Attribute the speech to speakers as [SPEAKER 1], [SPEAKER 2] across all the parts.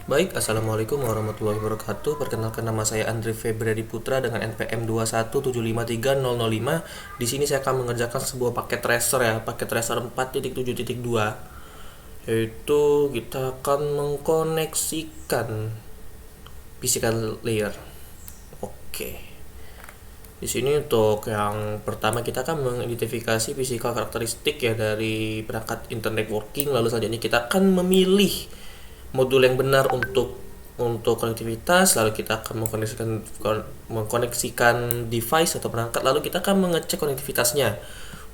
[SPEAKER 1] Baik, Assalamualaikum warahmatullahi wabarakatuh. Perkenalkan, nama saya Andre Febradi Putra dengan NPM 217530005. Di sini saya akan mengerjakan sebuah paket tracer ya, paket tracer 4.7.2. Yaitu kita akan mengkoneksikan physical layer. Oke. Di sini untuk yang pertama kita akan mengidentifikasi physical karakteristik ya dari perangkat internet working. Lalu selanjutnya kita akan memilih modul yang benar untuk konektivitas, lalu kita akan mengkoneksikan device atau perangkat, lalu kita akan mengecek konektivitasnya.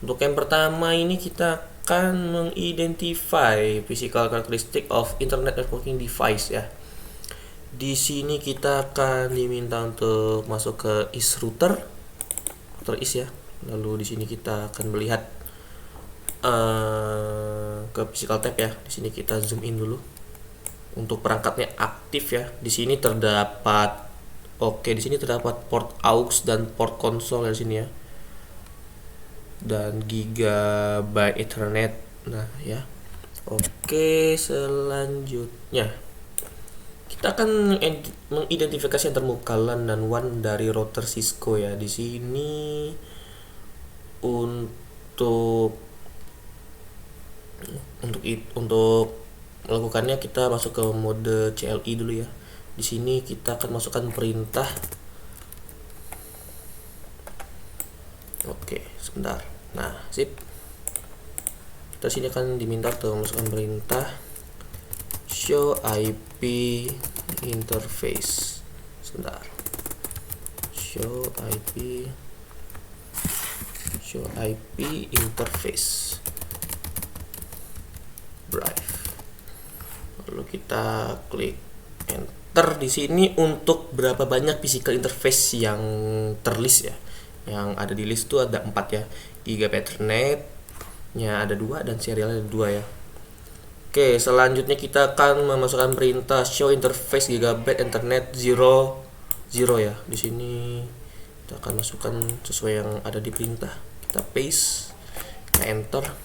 [SPEAKER 1] Untuk yang pertama ini kita akan mengidentify physical characteristic of internet networking device ya. Di sini kita akan diminta untuk masuk ke is router is ya. Lalu di sini kita akan melihat ke physical tab ya. Di sini kita zoom in dulu. Untuk perangkatnya aktif ya. Di sini terdapat di sini terdapat port aux dan port konsol di sini ya. Dan gigabyte Ethernet. Nah, ya. Oke, selanjutnya kita akan mengidentifikasi yang termuka LAN dan WAN dari router Cisco ya. Di sini untuk melakukannya kita masuk ke mode CLI dulu ya. Di sini kita akan masukkan perintah. Oke, sebentar. Nah, sip. Kita sini akan diminta untuk masukkan perintah show IP interface. Sebentar. Show IP interface. Drive. Lalu kita klik enter. Di sini untuk berapa banyak physical interface yang terlist ya. Yang ada di list itu ada 4 ya. Gigabyte Ethernet-nya ada 2 dan serialnya ada 2 ya. Oke, selanjutnya kita akan memasukkan perintah show interface gigabyte Ethernet 0 ya. Di sini kita akan masukkan sesuai yang ada di perintah. Kita paste, kita enter.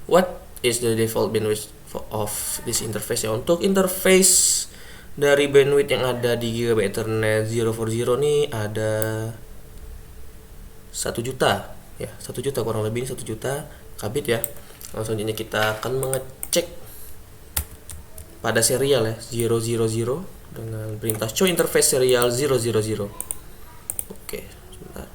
[SPEAKER 1] What is the default bandwidth of this interface ya? Untuk interface dari bandwidth yang ada di Gigabyte Ethernet 040 nih ada 1 juta ya, 1 juta kurang lebih 1 juta kbit ya. Langsung selanjutnya kita akan mengecek pada serial ya 000 dengan perintah show interface serial 000. Oke, sebentar.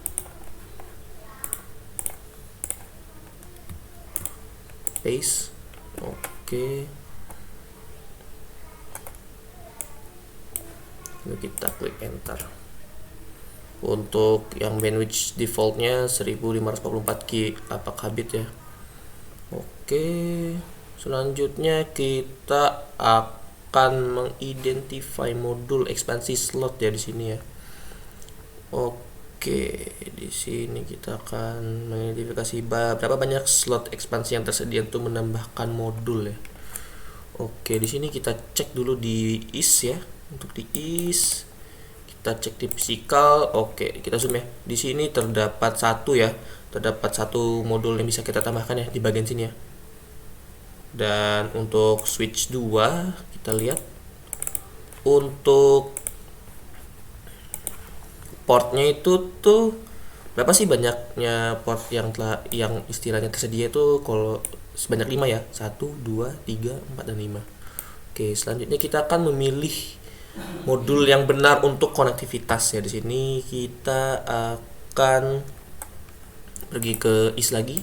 [SPEAKER 1] Paste. Oke. Lalu kita klik enter. Untuk yang bandwidth defaultnya 1544 kbit ya. Oke. Selanjutnya kita akan mengidentify modul ekspansi slot ya di sini ya. Oke, di sini kita akan mengidentifikasi berapa banyak slot ekspansi yang tersedia untuk menambahkan modul ya. Oke, di sini kita cek dulu di is ya. Untuk di is kita cek di physical. Oke, kita zoom ya. Di sini terdapat 1 ya. Terdapat 1 modul yang bisa kita tambahkan ya di bagian sini ya. Dan untuk switch 2 kita lihat untuk portnya itu tuh berapa sih banyaknya port yang istilahnya tersedia itu kalau sebanyak 5 ya. 1, 2, 3, 4 dan 5. Oke, selanjutnya kita akan memilih modul yang benar untuk konektivitas ya. Di sini kita akan pergi ke is lagi.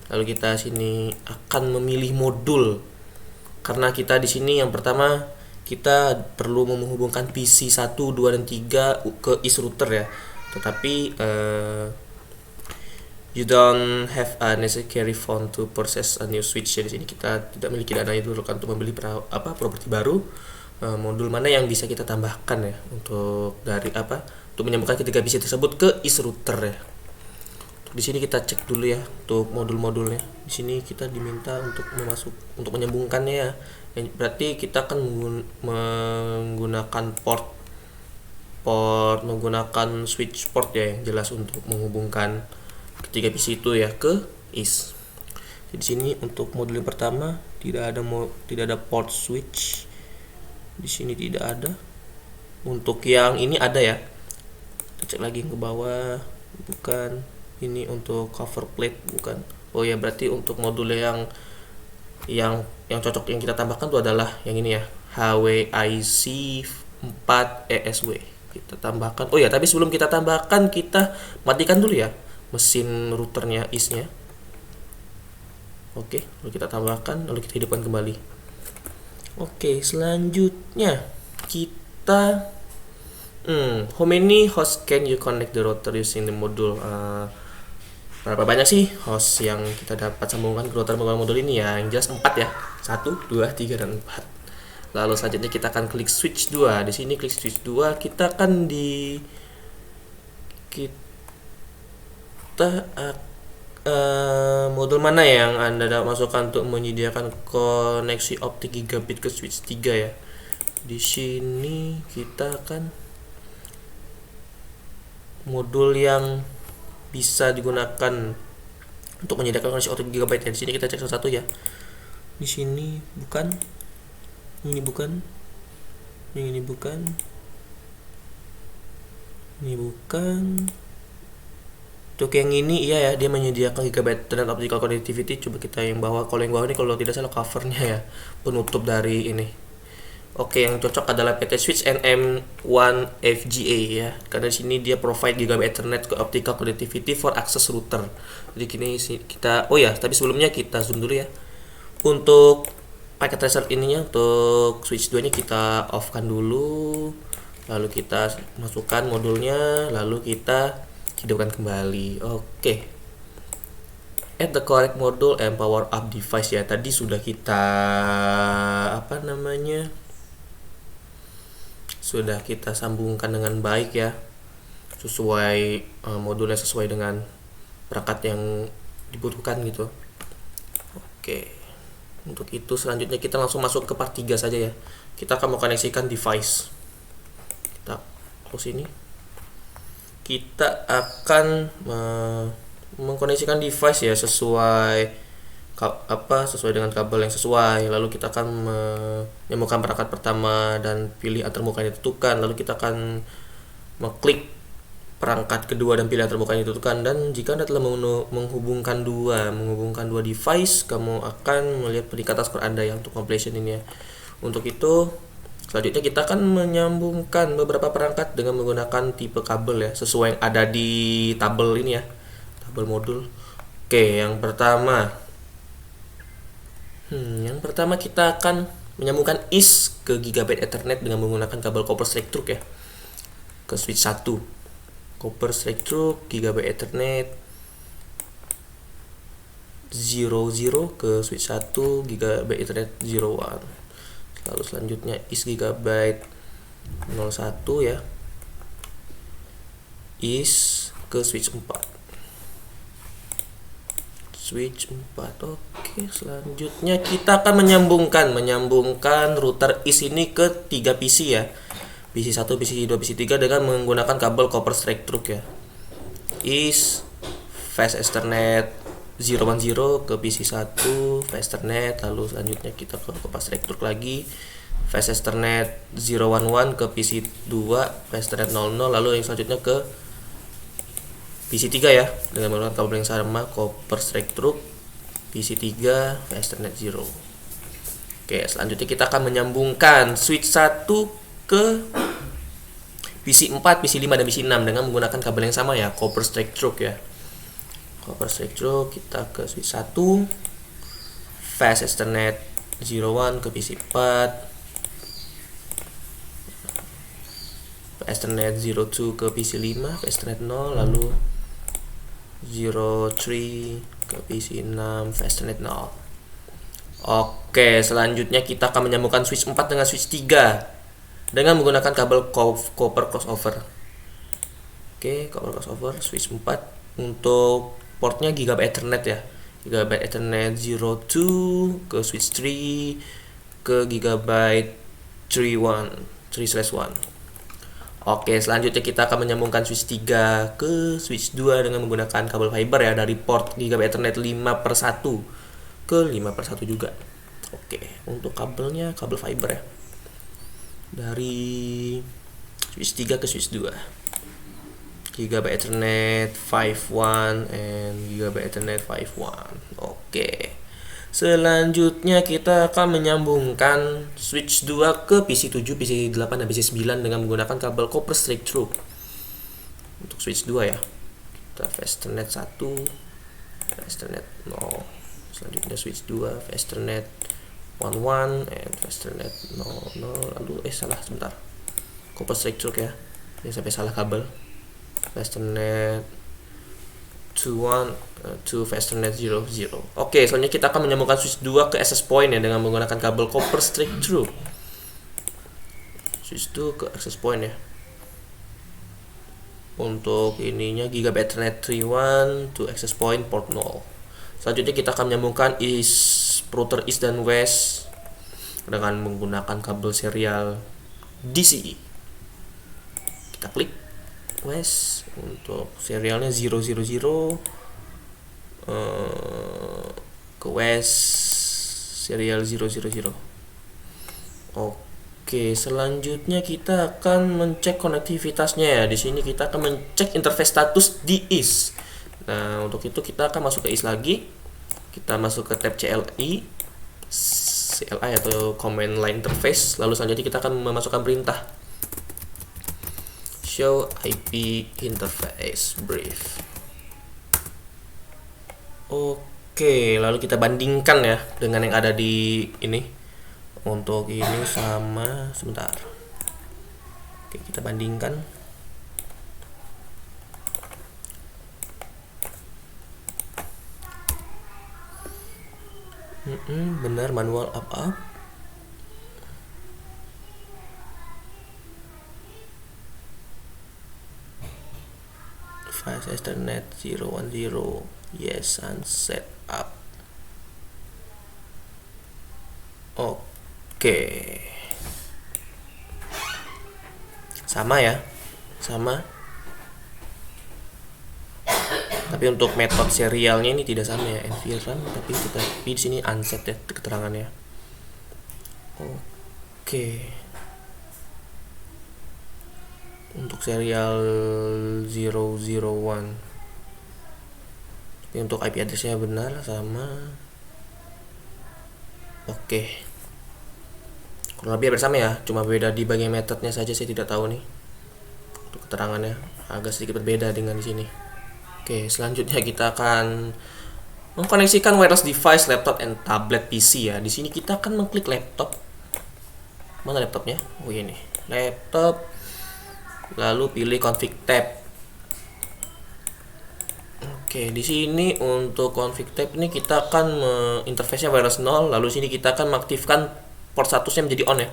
[SPEAKER 1] Lalu kita sini akan memilih modul. Karena kita di sini yang pertama kita perlu menghubungkan PC 1, 2 dan 3 ke is router ya. Tetapi you don't have a necessary fund to purchase a new switch ya. Di sini kita tidak memiliki dana itu untuk membeli properti baru. Modul mana yang bisa kita tambahkan ya untuk menyambungkan ketiga PC tersebut ke is router ya. Di sini kita cek dulu ya untuk modul-modulnya. Di sini kita diminta untuk menyambungkannya ya. Berarti kita akan menggunakan menggunakan switch port ya yang jelas untuk menghubungkan ketiga PC itu ya ke is. Di sini untuk modul yang pertama tidak ada port switch. Di sini tidak ada. Untuk yang ini ada ya. Kita cek lagi ke bawah, bukan. Ini untuk cover plate, bukan. Oh ya, berarti untuk modul yang cocok yang kita tambahkan itu adalah yang ini ya, HWIC 4 ESW. Kita tambahkan. Oh ya, tapi sebelum kita tambahkan, kita matikan dulu ya mesin routernya IS-nya. Oke, lalu kita tambahkan, lalu kita hidupkan kembali. Oke, selanjutnya kita how many host can you connect the router using the module? Berapa banyak sih host yang kita dapat sambungkan ke router menggunakan modul ini ya? Yang jelas 4 ya. 1, 2, 3, dan 4. Lalu selanjutnya kita akan klik switch 2. Di sini klik switch 2, kita akan modul mana yang Anda dapat masukkan untuk menyediakan koneksi optik gigabit ke switch 3 ya. Di sini kita akan modul yang bisa digunakan untuk menyediakan koneksi optik gigabit ya. Di sini kita cek satu-satu ya. Di sini bukan, ini bukan, ini bukan, ini bukan. Untuk yang ini iya ya, dia menyediakan gigabit dan optical connectivity. Coba kita yang bawah. Kalau yang bawah ini kalau tidak salah covernya ya, penutup dari ini. Oke, yang cocok adalah PT Switch NM1FGA ya. Karena di sini dia provide gigabit Ethernet ke optical connectivity for access router. Jadi kini kita, oh ya, tapi sebelumnya kita zoom dulu ya. Untuk packet tracer ininya, untuk switch 2 nya kita off kan dulu. Lalu kita masukkan modulnya, lalu kita hidupkan kembali. Oke. Add the correct module and power up device ya. Tadi sudah kita sudah kita sambungkan dengan baik ya, sesuai modulnya sesuai dengan perangkat yang dibutuhkan gitu. Oke, untuk itu selanjutnya kita langsung masuk ke part 3 saja ya. Kita akan mengkoneksikan device. Kita close ini. Kita akan mengkoneksikan device ya sesuai dengan kabel yang sesuai. Lalu kita akan menyambungkan perangkat pertama dan pilih antarmuka yang ditentukan. Lalu kita akan mengklik perangkat kedua dan pilih antarmuka yang ditentukan. Dan jika Anda telah menghubungkan dua device, kamu akan melihat peningkatan skor Anda yang untuk completion ini ya. Untuk itu selanjutnya kita akan menyambungkan beberapa perangkat dengan menggunakan tipe kabel ya, sesuai yang ada di tabel ini ya, tabel modul. Oke, yang pertama kita akan menyambungkan IS ke gigabit Ethernet dengan menggunakan kabel copper straight through ya, ke switch 1. Copper straight through gigabit Ethernet 00 ke switch 1, gigabit Ethernet 01. Lalu selanjutnya IS gigabit 01 ya, IS ke switch 4. Switch 4. Oke, selanjutnya kita akan menyambungkan router IS ini ke 3 PC ya. PC 1, PC 2, PC 3 dengan menggunakan kabel copper straight through ya. IS Fast Ethernet 010 ke PC 1 Fast Ethernet, lalu selanjutnya kita ke copper straight through lagi Fast Ethernet 011 ke PC 2 Fast Ethernet 00, lalu yang selanjutnya ke PC 3 ya, dengan menggunakan kabel yang sama copper straight through PC 3 Fast Ethernet 0. Oke, selanjutnya kita akan menyambungkan switch 1 ke PC 4, PC 5 dan PC 6 dengan menggunakan kabel yang sama ya, copper straight through ya. Copper straight through kita ke switch 1 Fast Ethernet 01 ke PC 4, Fast Ethernet 02 ke PC 5 Fast Ethernet 0, lalu 03 ke PC 6 Fast Ethernet 0. Oke, selanjutnya kita akan menyambungkan switch 4 dengan switch 3 dengan menggunakan kabel copper crossover. Oke, copper crossover switch 4 untuk portnya gigabit Ethernet ya, gigabit Ethernet 02 ke switch 3 ke gigabit 3/1. Oke, selanjutnya kita akan menyambungkan switch 3 ke switch 2 dengan menggunakan kabel fiber ya, dari port gigabit Ethernet 5/1 ke 5/1 juga. Oke, untuk kabelnya kabel fiber ya. dari switch 3 ke switch 2. Giga by Ethernet 5.1 and Giga by Ethernet 5.1. Oke. Selanjutnya kita akan menyambungkan switch 2 ke PC7, PC8 dan PC9 dengan menggunakan kabel copper straight through. Untuk switch 2 ya. Kita Ethernet 1, Ethernet 0. Selanjutnya switch 2 Ethernet 11 and Ethernet 00. Lalu salah sebentar. Copper straight through ya. Ini sampai salah kabel. Ethernet 21 to Ethernet 00. Oke, selanjutnya kita akan menyambungkan switch 2 ke access point ya dengan menggunakan kabel copper straight through. Switch 2 ke access point ya. Untuk ininya Giga by Ethernet 31 to access point port 0. Selanjutnya kita akan menyambungkan router east dan west dengan menggunakan kabel serial DCI. Kita klik west untuk serialnya 000 ke west serial 000. Oke, selanjutnya kita akan mencek konektivitasnya ya. Di sini kita akan mencek interface status di east. Nah, untuk itu kita akan masuk ke east lagi. Kita masuk ke tab CLI atau command line interface. Lalu selanjutnya kita akan memasukkan perintah show IP interface brief. Oke, lalu kita bandingkan ya dengan yang ada di ini. Untuk ini sama sebentar. Oke, kita bandingkan. Benar, manual up. Device Ethernet 010. Yes, and set up. Oke. Sama ya. Sama. Tapi untuk metode serialnya ini tidak sama ya, NVRAM, tapi di sini unset ya keterangannya. Oke. Untuk serial 001. Tapi untuk IP address-nya benar sama. Oke. Kurang lebih bersama ya, cuma beda di bagian metodenya saja, saya tidak tahu nih. Untuk keterangannya agak sedikit berbeda dengan di sini. Oke, selanjutnya kita akan mengkoneksikan wireless device, laptop, and tablet PC ya. Di sini kita akan mengklik laptop. Mana laptopnya? Oh ini, laptop. Lalu pilih config tab. Oke, di sini untuk config tab ini kita akan interface-nya wireless 0. Lalu sini kita akan mengaktifkan port statusnya menjadi on ya.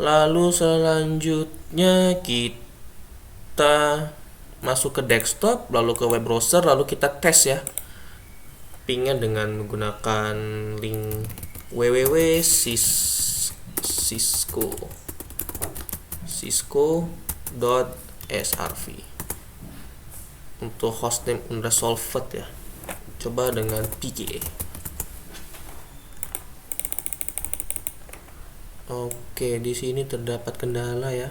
[SPEAKER 1] Lalu selanjutnya kita masuk ke desktop, lalu ke web browser, lalu kita tes ya pingnya dengan menggunakan link www.cisco.srv. Untuk hostname unresolved ya, coba dengan PKA. Oke, di sini terdapat kendala ya.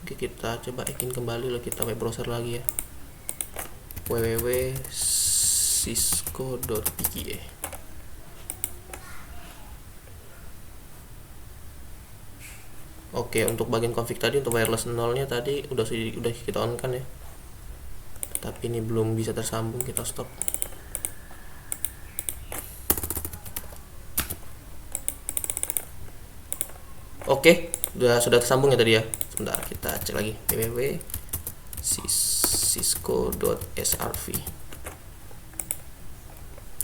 [SPEAKER 1] Oke, kita coba bikin kembali, lalu kita web browser lagi ya, www.cisco.pka. Oke, untuk bagian config tadi untuk wireless 0-nya tadi udah kita on kan ya, tapi ini belum bisa tersambung, kita stop. Oke, sudah tersambung ya tadi ya. Sebentar, kita cek lagi www.cisco.srv.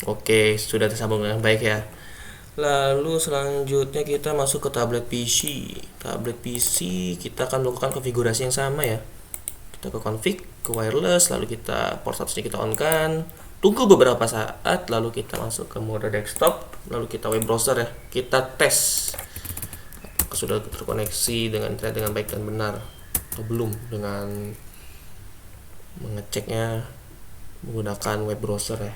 [SPEAKER 1] Oke, sudah tersambung dengan baik ya. Lalu selanjutnya kita masuk ke tablet PC. Tablet PC kita akan melakukan konfigurasi yang sama ya. Kita ke config, ke wireless, lalu kita port statusnya kita on kan. Tunggu beberapa saat, lalu kita masuk ke mode desktop, lalu kita web browser ya. Kita tes apakah sudah terkoneksi dengan internet dengan baik dan benar atau belum, dengan mengeceknya menggunakan web browser ya,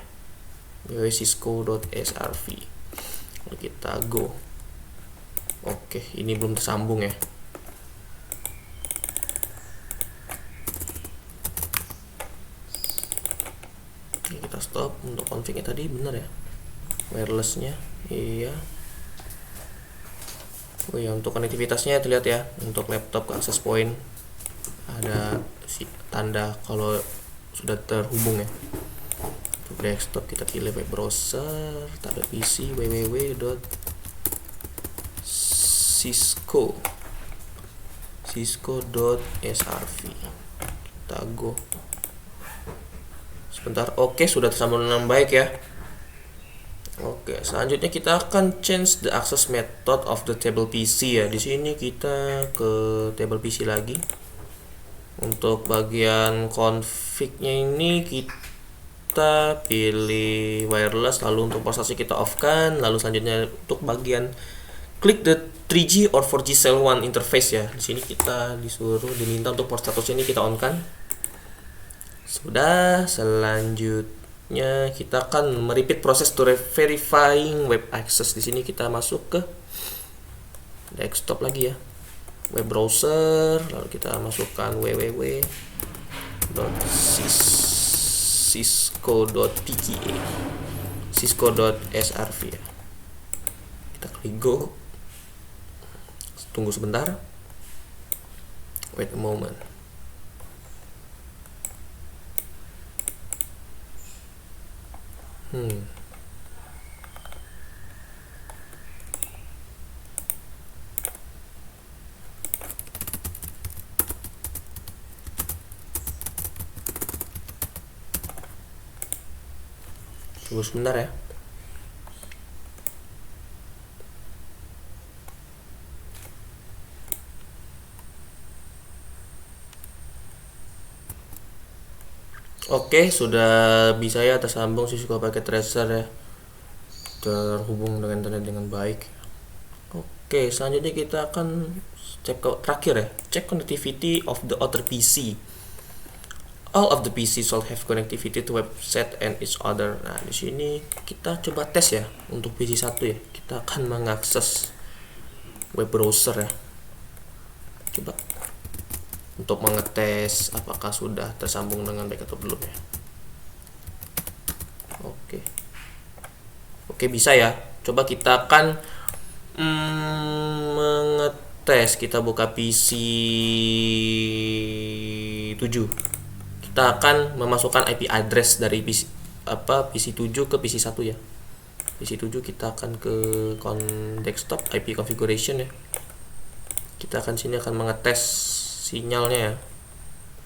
[SPEAKER 1] www.cisco.srv. Lalu kita go. Oke, ini belum tersambung ya. Oke, kita stop. Untuk config-nya tadi bener ya, wirelessnya. Iya. Oh ya, untuk konektivitasnya terlihat ya, untuk laptop ke access point ada tanda kalau sudah terhubung ya. Untuk desktop kita pilih web browser, tablet PC cisco.srv. Kita go. Sebentar. Oke, sudah tersambung dengan baik ya. Oke, selanjutnya kita akan change the access method of the table PC ya. Di sini kita ke table PC lagi. Untuk bagian config-nya ini kita pilih wireless, lalu untuk prosesnya kita off-kan, lalu selanjutnya untuk bagian klik the 3G or 4G cell 1 interface ya. Di sini kita diminta untuk port status ini kita on-kan. Sudah, selanjutnya kita akan merepeat proses to verifying web access. Di sini kita masuk ke desktop lagi ya, web browser, lalu kita masukkan www.cisco.tga, cisco.srv ya. Kita klik go. Tunggu sebentar. Wait a moment. Tunggu sebentar ya. Oke, sudah bisa ya tersambung Cisco Packet Tracer ya. Terhubung dengan internet dengan baik. Oke, selanjutnya kita akan cek terakhir ya, cek connectivity of the other PC. All of the PC should have connectivity to website and each other. Nah, di sini kita coba tes ya untuk PC 1 ya. Kita akan mengakses web browser ya. Coba untuk mengetes apakah sudah tersambung dengan baik atau belum ya. Oke, bisa ya. Coba kita akan mengetes. Kita buka PC 7. Kita akan memasukkan IP address dari PC 7 ke PC 1 ya. PC 7 kita akan ke desktop IP configuration ya. Kita akan sini akan mengetes sinyalnya ya,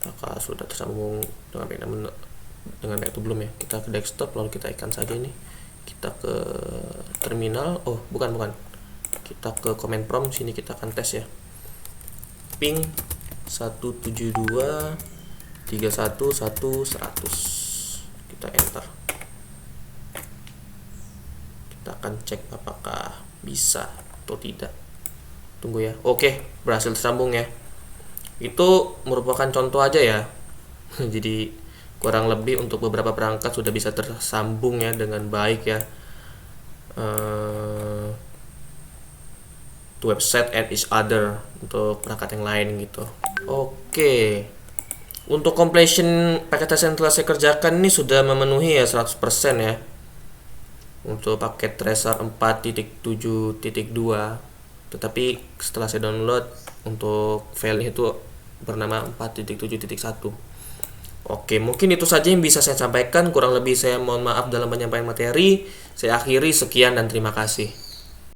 [SPEAKER 1] apakah sudah tersambung dengan baik atau belum ya. Kita ke desktop, lalu kita ikan saja ini. Kita ke terminal. Oh, bukan. Kita ke command prompt, sini kita akan tes ya. Ping 172.31.100. Kita enter. Kita akan cek apakah bisa atau tidak. Tunggu ya. Oke, berhasil tersambung ya. Itu merupakan contoh aja ya. Jadi kurang lebih untuk beberapa perangkat sudah bisa tersambung ya dengan baik ya. To website and each other untuk perangkat yang lain gitu. Oke. Untuk completion paket tracer yang telah saya kerjakan ini sudah memenuhi ya 100% ya. Untuk paket tracer 4.7.2. Tetapi setelah saya download untuk file itu bernama 4.7.1. Oke, mungkin itu saja yang bisa saya sampaikan. Kurang lebih saya mohon maaf dalam penyampaian materi. Saya akhiri, sekian dan terima kasih.